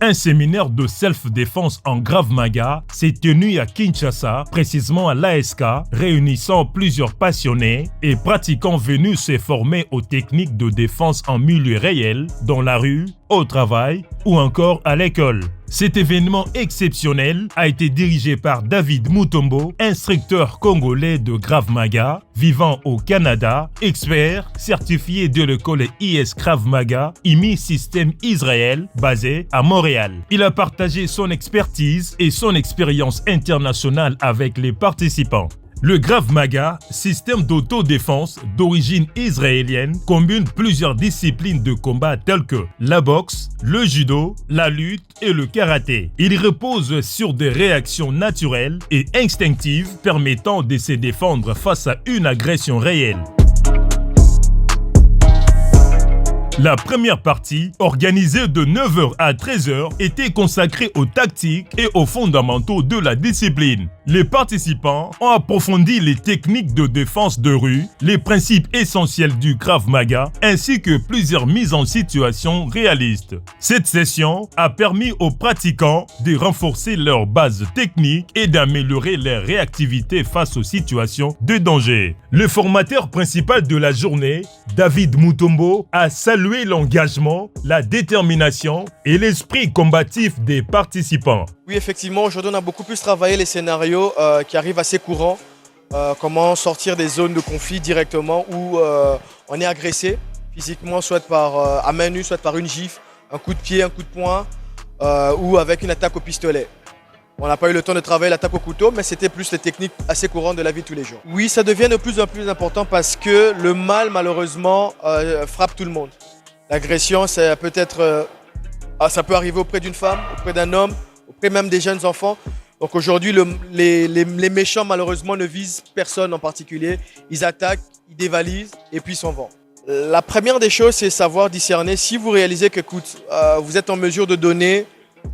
Un séminaire de self-défense en Krav Maga s'est tenu à Kinshasa, précisément à l'ASK, réunissant plusieurs passionnés et pratiquants venus se former aux techniques de défense en milieu réel, dans la rue, au travail ou encore à l'école. Cet événement exceptionnel a été dirigé par David Mutombo, instructeur congolais de Krav Maga, vivant au Canada, expert, certifié de l'école IS Krav Maga, IMI Système Israël, basé à Montréal. Il a partagé son expertise et son expérience internationale avec les participants. Le Krav Maga, système d'autodéfense d'origine israélienne, combine plusieurs disciplines de combat telles que la boxe, le judo, la lutte et le karaté. Il repose sur des réactions naturelles et instinctives permettant de se défendre face à une agression réelle. La première partie, organisée de 9h à 13h, était consacrée aux tactiques et aux fondamentaux de la discipline. Les participants ont approfondi les techniques de défense de rue, les principes essentiels du Krav Maga, ainsi que plusieurs mises en situation réalistes. Cette session a permis aux pratiquants de renforcer leurs bases techniques et d'améliorer leur réactivité face aux situations de danger. Le formateur principal de la journée, David Mutombo, a salué l'engagement, la détermination et l'esprit combatif des participants. Oui, effectivement, aujourd'hui on a beaucoup plus travaillé les scénarios qui arrivent assez courants. Comment sortir des zones de conflit directement où on est agressé physiquement, soit par à main nue, soit par une gifle, un coup de pied, un coup de poing ou avec une attaque au pistolet. On n'a pas eu le temps de travailler l'attaque au couteau, mais c'était plus les techniques assez courantes de la vie de tous les jours. Oui, ça devient de plus en plus important parce que le mal, malheureusement, frappe tout le monde. L'agression, ça peut arriver auprès d'une femme, auprès d'un homme, auprès même des jeunes enfants. Donc aujourd'hui, les méchants, malheureusement, ne visent personne en particulier. Ils attaquent, ils dévalisent et puis ils s'en vont. La première des choses, c'est savoir discerner. Si vous réalisez que vous êtes en mesure de donner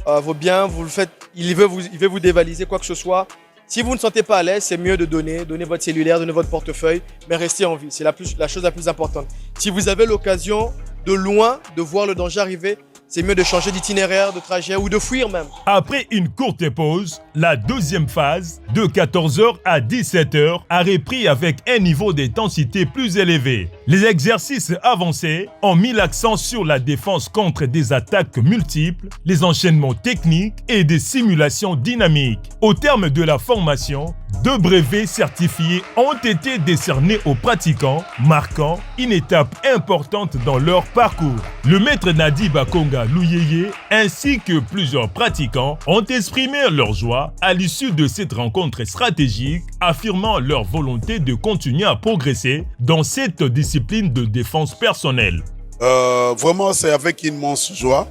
vos biens, vous le faites, il veut vous dévaliser, quoi que ce soit. Si vous ne sentez pas à l'aise, c'est mieux de donner votre cellulaire, donner votre portefeuille, mais restez en vie. C'est la chose la plus importante. Si vous avez l'occasion de loin de voir le danger arriver, c'est mieux de changer d'itinéraire, de trajet ou de fuir même. Après une courte pause, la deuxième phase, de 14h à 17h, a repris avec un niveau d'intensité plus élevé. Les exercices avancés ont mis l'accent sur la défense contre des attaques multiples, les enchaînements techniques et des simulations dynamiques. Au terme de la formation, 2 brevets certifiés ont été décernés aux pratiquants, marquant une étape importante dans leur parcours. Le maître Nadi Bakonga Louyeye ainsi que plusieurs pratiquants ont exprimé leur joie à l'issue de cette rencontre stratégique, affirmant leur volonté de continuer à progresser dans cette discipline de défense personnelle. Vraiment, c'est avec immense joie.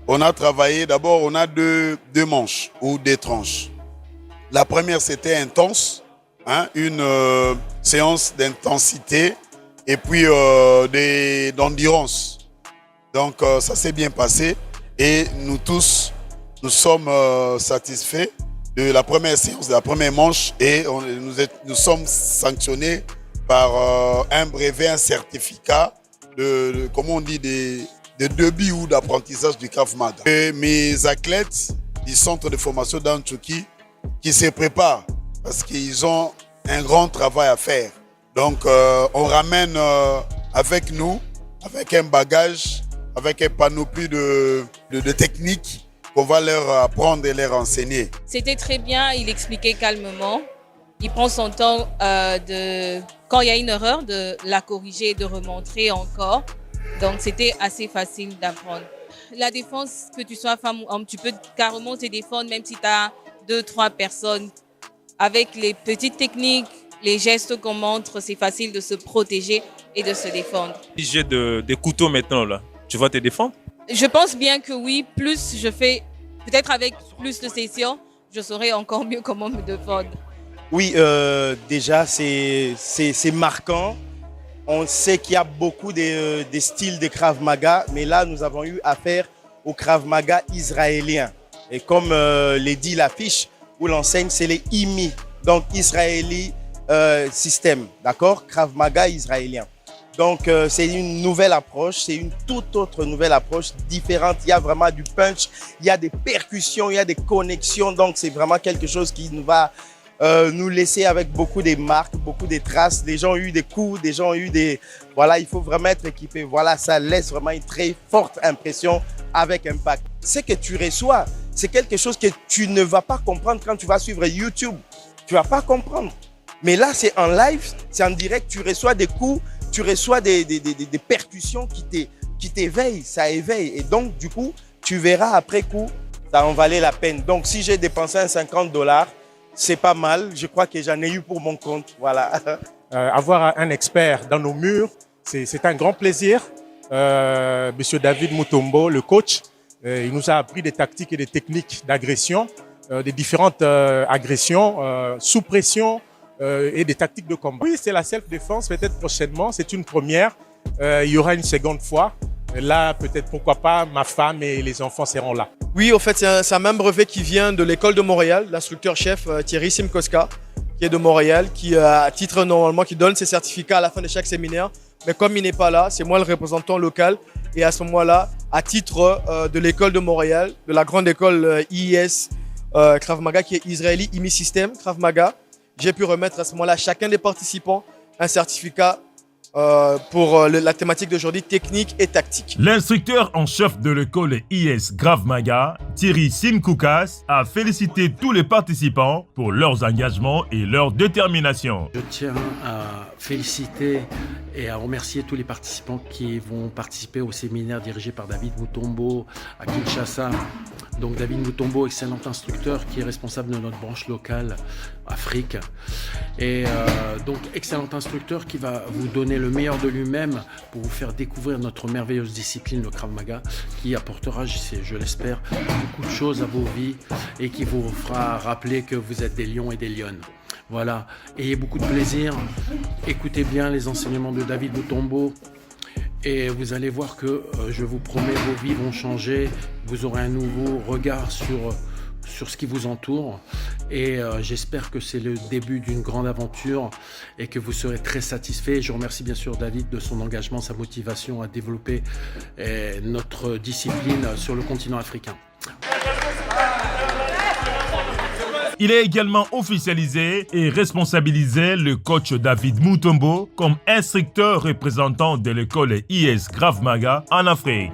On a travaillé, d'abord, on a deux manches ou des tranches. La première, c'était intense, une séance d'intensité et puis d'endurance. Donc, ça s'est bien passé et nous tous, nous sommes satisfaits de la première séance, de la première manche et nous sommes sanctionnés par un brevet, un certificat comment on dit, de début ou d'apprentissage du Krav Maga. Et mes athlètes du centre de formation d'Antioquie qui se préparent parce qu'ils ont un grand travail à faire. Donc, on ramène avec nous, avec un bagage, avec un panoplie de techniques qu'on va leur apprendre et leur enseigner. C'était très bien, il expliquait calmement. Il prend son temps quand il y a une erreur, de la corriger et de remontrer encore. Donc, c'était assez facile d'apprendre. La défense, que tu sois femme ou homme, tu peux carrément te défendre même si tu as 2-3 personnes. Avec les petites techniques, les gestes qu'on montre, c'est facile de se protéger et de se défendre. Si j'ai des couteaux maintenant, là, tu vas te défendre? Je pense bien que oui. Plus je fais, peut-être avec plus de sessions, je saurai encore mieux comment me défendre. Oui, déjà, c'est marquant. On sait qu'il y a beaucoup des styles de Krav Maga, mais là, nous avons eu affaire au Krav Maga israélien. Et comme les dit l'affiche où l'enseigne, c'est les IMI, donc Israeli System, d'accord? Krav Maga israélien. Donc, c'est une nouvelle approche, c'est une toute autre nouvelle approche, différente. Il y a vraiment du punch, il y a des percussions, il y a des connexions. Donc, c'est vraiment quelque chose qui nous va nous laisser avec beaucoup de marques, beaucoup de traces. Des gens ont eu des coups, des gens ont eu des... Voilà, il faut vraiment être équipé. Voilà, ça laisse vraiment une très forte impression avec impact. Ce que tu reçois, c'est quelque chose que tu ne vas pas comprendre quand tu vas suivre YouTube. Tu ne vas pas comprendre. Mais là, c'est en live, c'est en direct, tu reçois des coups, tu reçois des percussions qui t'éveillent, ça éveille. Et donc, du coup, tu verras après coup, ça en valait la peine. Donc, si j'ai dépensé un $50, c'est pas mal. Je crois que j'en ai eu pour mon compte. Voilà. Avoir un expert dans nos murs, c'est un grand plaisir. Monsieur David Mutombo, le coach, il nous a appris des tactiques et des techniques d'agression, des différentes agressions sous pression et des tactiques de combat. Oui, c'est la self-défense, peut-être prochainement, c'est une première. Il y aura une seconde fois. Là, peut-être, pourquoi pas, ma femme et les enfants seront là. Oui, au fait, c'est un même brevet qui vient de l'école de Montréal, l'instructeur-chef Thierry Simkoska, qui est de Montréal, qui à titre normalement, qui donne ses certificats à la fin de chaque séminaire. Mais comme il n'est pas là, c'est moi le représentant local. Et à ce moment-là, à titre de l'école de Montréal, de la grande école IIS Krav Maga, qui est Israeli IMI System Krav Maga, j'ai pu remettre à ce moment-là à chacun des participants un certificat pour la thématique d'aujourd'hui, technique et tactique. L'instructeur en chef de l'école IS Krav Maga, Thierry Simkoukas, a félicité tous les participants pour leurs engagements et leur détermination. Je tiens à féliciter et à remercier tous les participants qui vont participer au séminaire dirigé par David Mutombo à Kinshasa. Donc David Mutombo, excellent instructeur qui est responsable de notre branche locale Afrique. Et donc excellent instructeur qui va vous donner le meilleur de lui-même pour vous faire découvrir notre merveilleuse discipline, le Krav Maga, qui apportera, je l'espère, beaucoup de choses à vos vies et qui vous fera rappeler que vous êtes des lions et des lionnes. Voilà, ayez beaucoup de plaisir, écoutez bien les enseignements de David Mutombo. Et vous allez voir que, je vous promets, vos vies vont changer. Vous aurez un nouveau regard sur ce qui vous entoure. Et j'espère que c'est le début d'une grande aventure et que vous serez très satisfaits. Je remercie bien sûr David de son engagement, sa motivation à développer notre discipline sur le continent africain. Il a également officialisé et responsabilisé le coach David Mutombo comme instructeur représentant de l'école IS Krav Maga en Afrique.